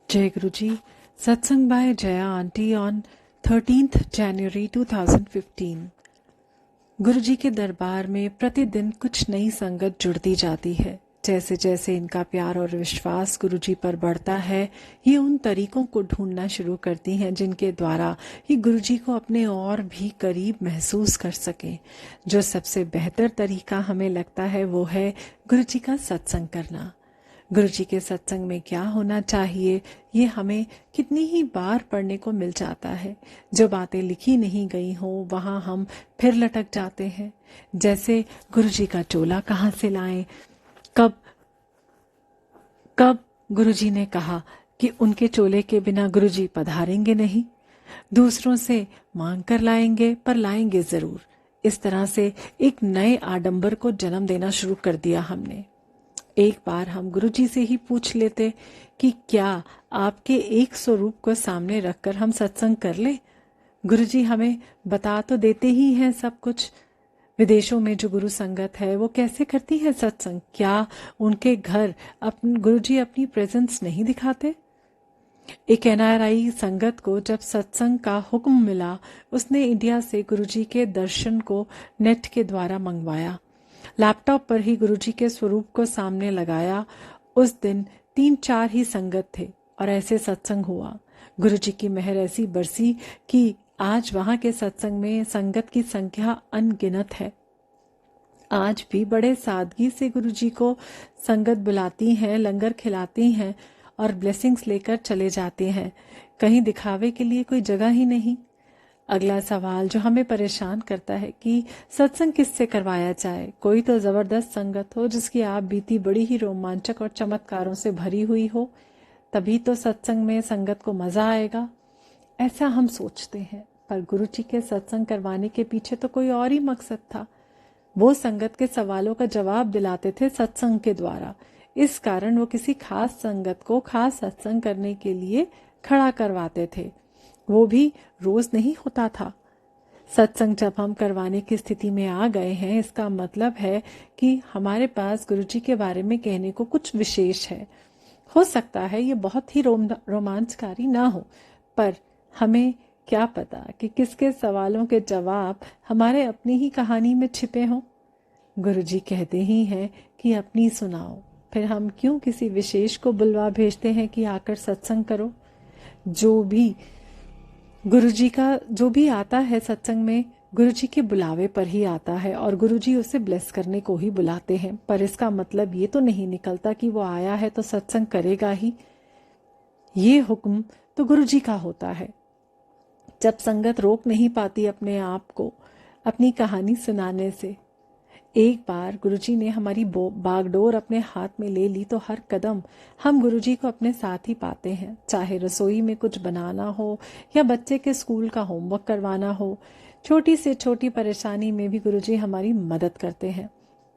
Jai Guruji, Satsang by Jaya Aunty on 13th January 2015। गुरुजी के दरबार में प्रतिदिन कुछ नई संगत जुड़ती जाती है। जैसे जैसे इनका प्यार और विश्वास गुरुजी पर बढ़ता है, ये उन तरीकों को ढूंढना शुरू करती हैं जिनके द्वारा ये गुरुजी को अपने और भी करीब महसूस कर सकें। जो सबसे बेहतर तरीका हमें लगता है वो है गुरुजी का सत्संग करना। गुरुजी के सत्संग में क्या होना चाहिए ये हमें कितनी ही बार पढ़ने को मिल जाता है। जो बातें लिखी नहीं गई हो वहां हम फिर लटक जाते हैं। जैसे गुरुजी का चोला कहाँ से लाएं, कब गुरुजी ने कहा कि उनके चोले के बिना गुरुजी पधारेंगे नहीं, दूसरों से मांग कर लाएंगे पर लाएंगे जरूर। इस तरह से एक नए आडंबर को जन्म देना शुरू कर दिया हमने। एक बार हम गुरुजी से ही पूछ लेते कि क्या आपके एक स्वरूप को सामने रखकर हम सत्संग कर ले। गुरुजी हमें बता तो देते ही हैं सब कुछ। विदेशों में जो गुरु संगत है वो कैसे करती है सत्संग, क्या उनके घर गुरुजी अपनी प्रेजेंस नहीं दिखाते। एक NRI संगत को जब सत्संग का हुक्म मिला, उसने इंडिया से गुरुजी के दर्शन को नेट के द्वारा मंगवाया। लैपटॉप पर ही गुरुजी के स्वरूप को सामने लगाया। उस दिन 3-4 ही संगत थे और ऐसे सत्संग हुआ। गुरुजी की मेहर ऐसी बरसी कि आज वहां के सत्संग में संगत की संख्या अनगिनत है। आज भी बड़े सादगी से गुरुजी को संगत बुलाती हैं, लंगर खिलाती हैं और ब्लेसिंग्स लेकर चले जाते हैं। कहीं दिखावे के लिए कोई जगह ही नहीं। अगला सवाल जो हमें परेशान करता है कि सत्संग किससे करवाया जाए। कोई तो जबरदस्त संगत हो जिसकी आप बीती बड़ी ही रोमांचक और चमत्कारों से भरी हुई हो, तभी तो सत्संग में संगत को मजा आएगा, ऐसा हम सोचते हैं। पर गुरुजी के सत्संग करवाने के पीछे तो कोई और ही मकसद था। वो संगत के सवालों का जवाब दिलाते थे सत्संग के द्वारा। इस कारण वो किसी खास संगत को खास सत्संग करने के लिए खड़ा करवाते थे। वो भी रोज नहीं होता था। सत्संग जब हम करवाने की स्थिति में आ गए हैं, इसका मतलब है कि हमारे पास गुरुजी के बारे में कहने को कुछ विशेष है। हो सकता है ये बहुत ही रोमांचकारी ना हो, पर हमें क्या पता कि किसके सवालों के जवाब हमारे अपनी ही कहानी में छिपे हों। गुरुजी कहते ही हैं कि अपनी सुनाओ, फिर हम क्यों किसी विशेष को बुलवा भेजते हैं कि आकर सत्संग करो। जो भी आता है सत्संग में गुरुजी के बुलावे पर ही आता है और गुरुजी उसे ब्लेस करने को ही बुलाते हैं। पर इसका मतलब ये तो नहीं निकलता कि वो आया है तो सत्संग करेगा ही। ये हुक्म तो गुरुजी का होता है। जब संगत रोक नहीं पाती अपने आप को अपनी कहानी सुनाने से। एक बार गुरुजी ने हमारी बागडोर अपने हाथ में ले ली तो हर कदम हम गुरुजी को अपने साथ ही पाते हैं। चाहे रसोई में कुछ बनाना हो या बच्चे के स्कूल का होमवर्क करवाना हो, छोटी से छोटी परेशानी में भी गुरुजी हमारी मदद करते हैं।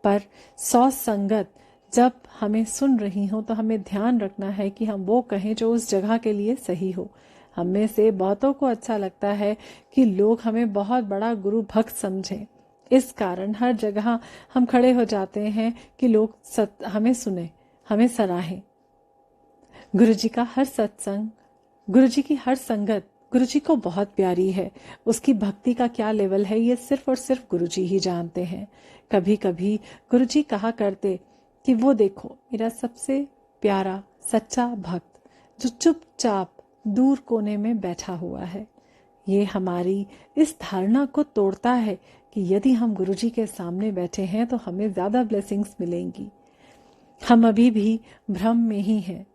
पर 100 संगत जब हमें सुन रही हो तो हमें ध्यान रखना है कि हम वो कहें जो उस जगह के लिए सही हो। हम में से बहुतों को अच्छा लगता है कि लोग हमें बहुत बड़ा गुरु भक्त समझें। इस कारण हर जगह हम खड़े हो जाते हैं कि लोग हमें सुने, हमें सराहें। गुरुजी का हर सत्संग, गुरुजी की हर संगत गुरुजी को बहुत प्यारी है। उसकी भक्ति का क्या लेवल है ये सिर्फ और सिर्फ गुरुजी ही जानते हैं। कभी कभी गुरुजी कहा करते कि वो देखो मेरा सबसे प्यारा सच्चा भक्त जो चुपचाप दूर कोने में बैठा हुआ है। ये हमारी इस धारणा को तोड़ता है कि यदि हम गुरुजी के सामने बैठे हैं तो हमें ज्यादा ब्लेसिंग्स मिलेंगी। हम अभी भी भ्रम में ही हैं,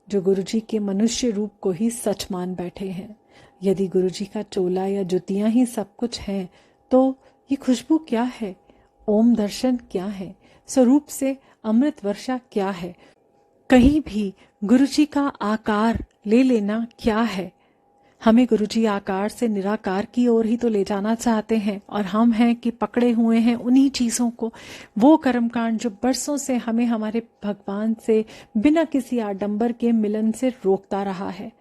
जो गुरुजी के मनुष्य रूप को ही सच मान बैठे हैं। यदि गुरुजी का चोला या जुतियां ही सब कुछ हैं, तो ये खुशबू क्या है, ओम दर्शन क्या है, स्वरूप से अमृत वर्षा क्या है, कहीं भी गुरुजी का आकार ले लेना क्या है। हमें गुरुजी आकार से निराकार की ओर ही तो ले जाना चाहते हैं और हम हैं कि पकड़े हुए हैं उन्हीं चीजों को। वो कर्मकांड जो बरसों से हमें हमारे भगवान से बिना किसी आडंबर के मिलन से रोकता रहा है।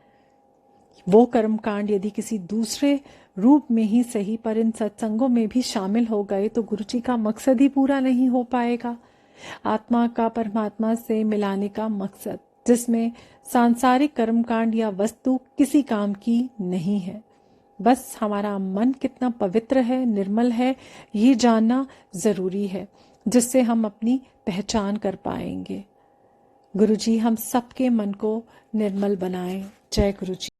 वो कर्मकांड यदि किसी दूसरे रूप में ही सही पर इन सत्संगों में भी शामिल हो गए तो गुरुजी का मकसद ही पूरा नहीं हो पाएगा। आत्मा का परमात्मा से मिलाने का मकसद, जिसमें सांसारिक कर्मकांड या वस्तु किसी काम की नहीं है। बस हमारा मन कितना पवित्र है, निर्मल है, ये जानना जरूरी है, जिससे हम अपनी पहचान कर पाएंगे। गुरुजी हम सबके मन को निर्मल बनाएं। जय गुरुजी।